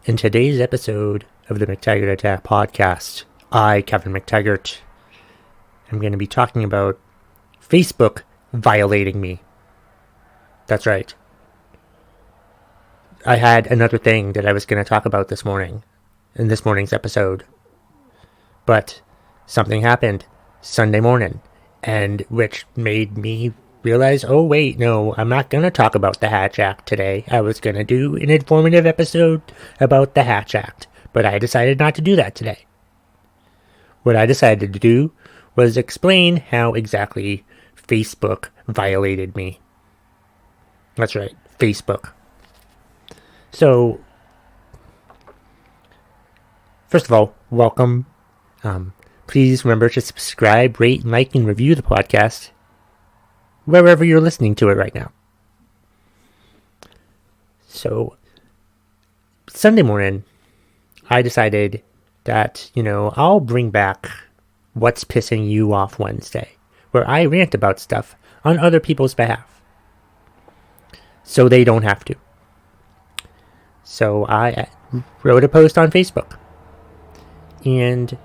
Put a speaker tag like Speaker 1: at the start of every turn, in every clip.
Speaker 1: In today's episode of the McTaggart Attack podcast, I, Kevin McTaggart, am going to be talking about Facebook violating me. That's right. I had another thing that I was going to talk about this morning, in this morning's episode. But something happened Sunday morning, and which made me realize, oh wait, no, I'm not going to talk about the Hatch Act today. I was going to do an informative episode about the Hatch Act, but I decided not to do that today. What I decided to do was explain how exactly Facebook violated me. That's right, Facebook. So, first of all, welcome. Please remember to subscribe, rate, like, and review the podcast wherever you're listening to it right now. So, Sunday morning, I decided that, I'll bring back What's Pissing You Off Wednesday, where I rant about stuff on other people's behalf, so they don't have to. So I wrote a post on Facebook and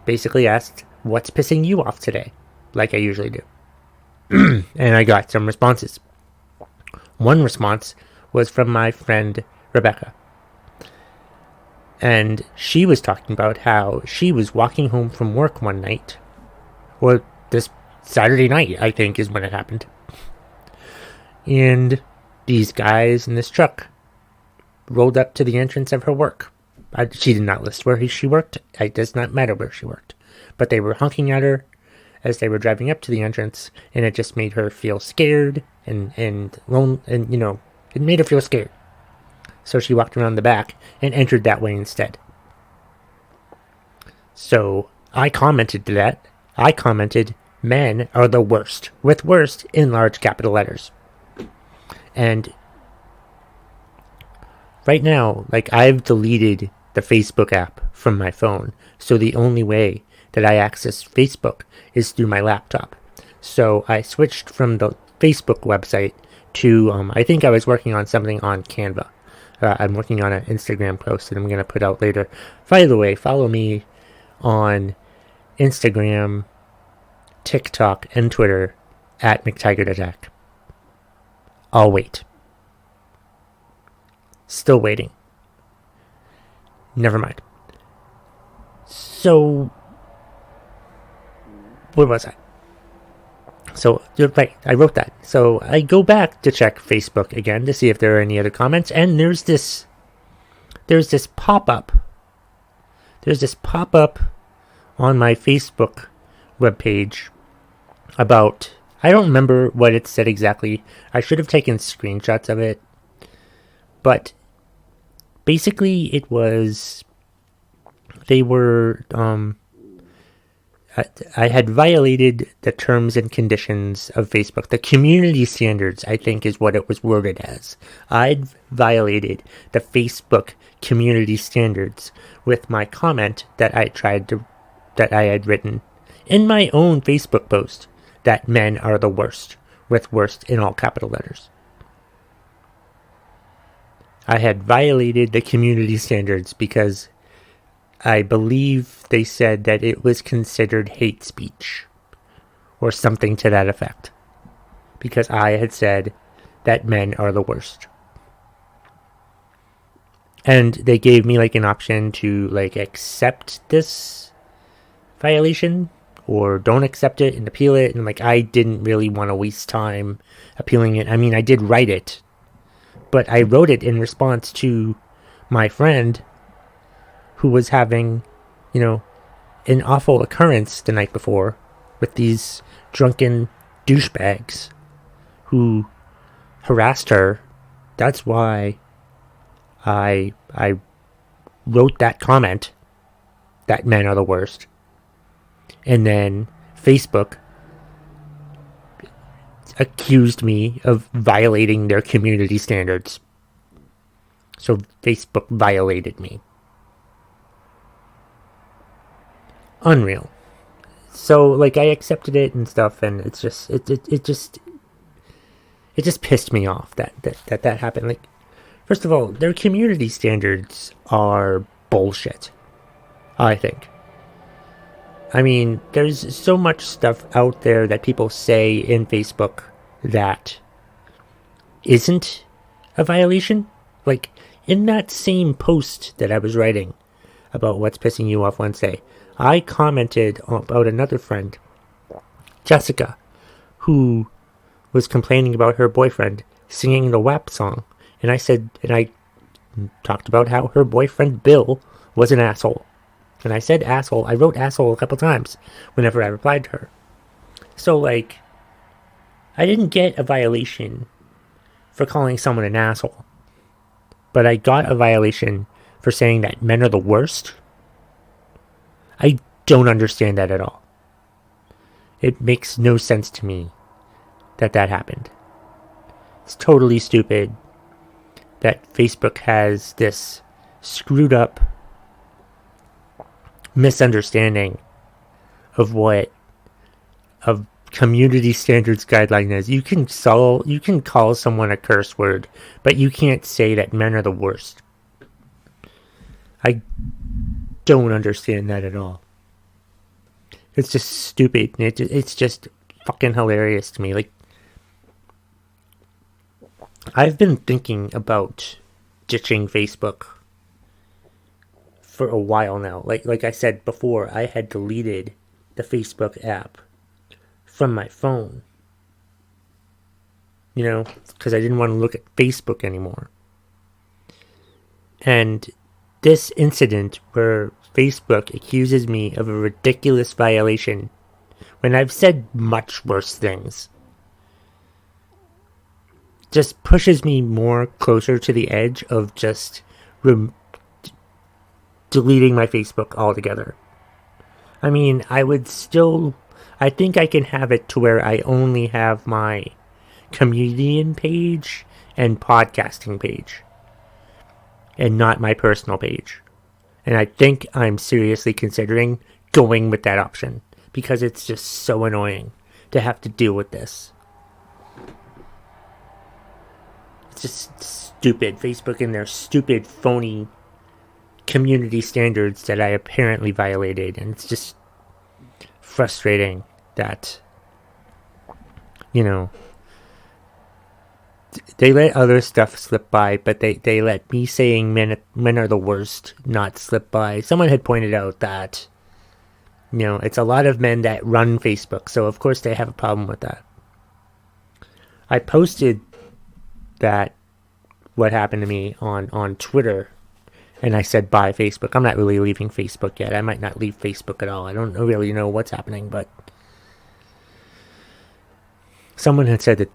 Speaker 1: basically asked, what's pissing you off today? Like I usually do. And I got some responses. One response was from my friend Rebecca. And she was talking about how she was walking home from work one night. Or this Saturday night, I think, is when it happened. And these guys in this truck rolled up to the entrance of her work. She did not list where she worked. It does not matter where she worked. But they were honking at her as they were driving up to the entrance, and it just made her feel scared and lone, and it made her feel scared. So she walked around the back and entered that way instead. So I commented to that. I commented, men are the worst, with worst in large capital letters. And right now, I've deleted the Facebook app from my phone, so the only way that I access Facebook is through my laptop. So I switched from the Facebook website to, I think I was working on something on Canva. I'm working on an Instagram post that I'm going to put out later. By the way, follow me on Instagram, TikTok, and Twitter at McTaggart Attack. I'll wait. Still waiting. Never mind. So, where was I? So, right, I wrote that. So, I go back to check Facebook again to see if there are any other comments, and there's this pop-up. There's this pop-up on my Facebook webpage about, I don't remember what it said exactly. I should have taken screenshots of it. But basically, it was, they were, I had violated the terms and conditions of Facebook. The community standards, I think, is what it was worded as. I'd violated the Facebook community standards with my comment that I had written in my own Facebook post, that men are the worst, with worst in all capital letters. I had violated the community standards because I believe they said that it was considered hate speech or something to that effect, because I had said that men are the worst. And they gave me an option to accept this violation or don't accept it and appeal it. And I didn't really want to waste time appealing it. I mean, I did write it, but I wrote it in response to my friend who was having, an awful occurrence the night before with these drunken douchebags who harassed her. That's why I wrote that comment, that men are the worst. And then Facebook accused me of violating their community standards. So Facebook violated me. Unreal. So I accepted it and stuff, and it's just it just pissed me off that happened. First of all, their community standards are bullshit, I think. I mean, there's so much stuff out there that people say in Facebook that isn't a violation. Like, in that same post that I was writing about what's pissing you off Wednesday, I commented about another friend, Jessica, who was complaining about her boyfriend singing the WAP song. And I talked about how her boyfriend Bill was an asshole. And I said asshole. I wrote asshole a couple times whenever I replied to her. So, like, I didn't get a violation for calling someone an asshole. But I got a violation for saying that men are the worst. I don't understand that at all. It makes no sense to me that happened. It's totally stupid that Facebook has this screwed up misunderstanding of what a community standards guideline is. You can call someone a curse word, but you can't say that men are the worst. I don't understand that at all. It's just stupid. It's just fucking hilarious to me. Like, I've been thinking about ditching Facebook for a while now. Like I said before, I had deleted the Facebook app from my phone. You know, because I didn't want to look at Facebook anymore. And this incident where Facebook accuses me of a ridiculous violation when I've said much worse things just pushes me more closer to the edge of just deleting my Facebook altogether. I mean, I think I can have it to where I only have my comedian page and podcasting page and not my personal page. And I think I'm seriously considering going with that option because it's just so annoying to have to deal with this. It's just stupid. Facebook and their stupid, phony community standards that I apparently violated. And it's just frustrating that, you know, they let other stuff slip by, but they let me saying men are the worst not slip by. Someone had pointed out that, you know, it's a lot of men that run Facebook, so of course they have a problem with that. I posted that what happened to me on Twitter, and I said bye Facebook. I'm not really leaving Facebook yet. I might not leave Facebook at all. I don't really know what's happening, but someone had said that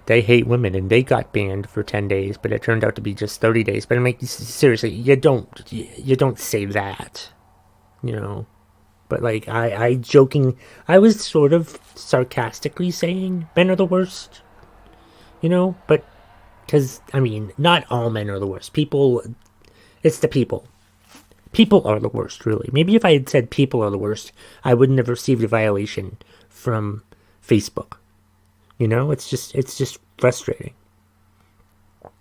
Speaker 1: they hate women and they got banned for 10 days, but it turned out to be just 30 days. But I'm like, seriously, you don't say that, you know. But like, I was sort of sarcastically saying men are the worst, you know. But because I mean, not all men are the worst. It's the people. People are the worst, really. Maybe if I had said people are the worst, I wouldn't have received a violation from Facebook. You know, it's just frustrating.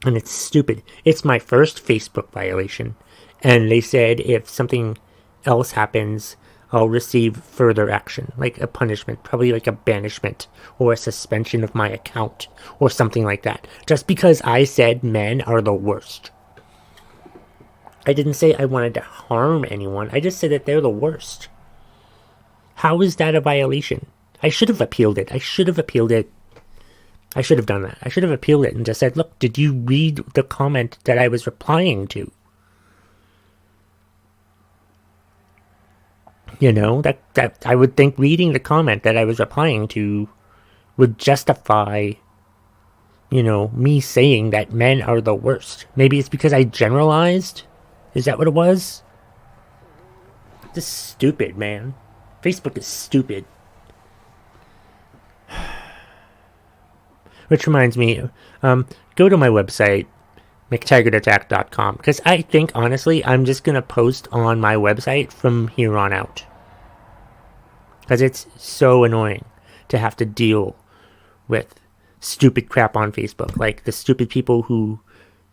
Speaker 1: And it's stupid. It's my first Facebook violation. And they said if something else happens, I'll receive further action. Like a punishment. Probably like a banishment. Or a suspension of my account. Or something like that. Just because I said men are the worst. I didn't say I wanted to harm anyone. I just said that they're the worst. How is that a violation? I should have appealed it. I should have done that. I should have appealed it and just said, look, did you read the comment that I was replying to? You know, that I would think reading the comment that I was replying to would justify, you know, me saying that men are the worst. Maybe it's because I generalized. Is that what it was? This is stupid, man. Facebook is stupid. Which reminds me, go to my website, McTaggartAttack.com, because I think, honestly, I'm just going to post on my website from here on out. Because it's so annoying to have to deal with stupid crap on Facebook. Like the stupid people who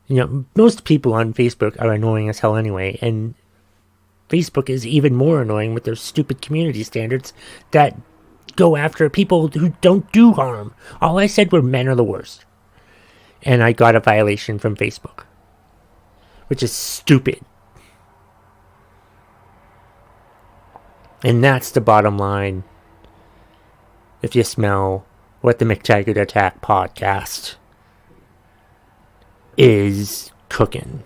Speaker 1: Most people on Facebook are annoying as hell anyway, and Facebook is even more annoying with their stupid community standards that go after people who don't do harm. All I said were men are the worst. And I got a violation from Facebook, which is stupid. And that's the bottom line. If you smell what the McTaggart Attack podcast is cooking.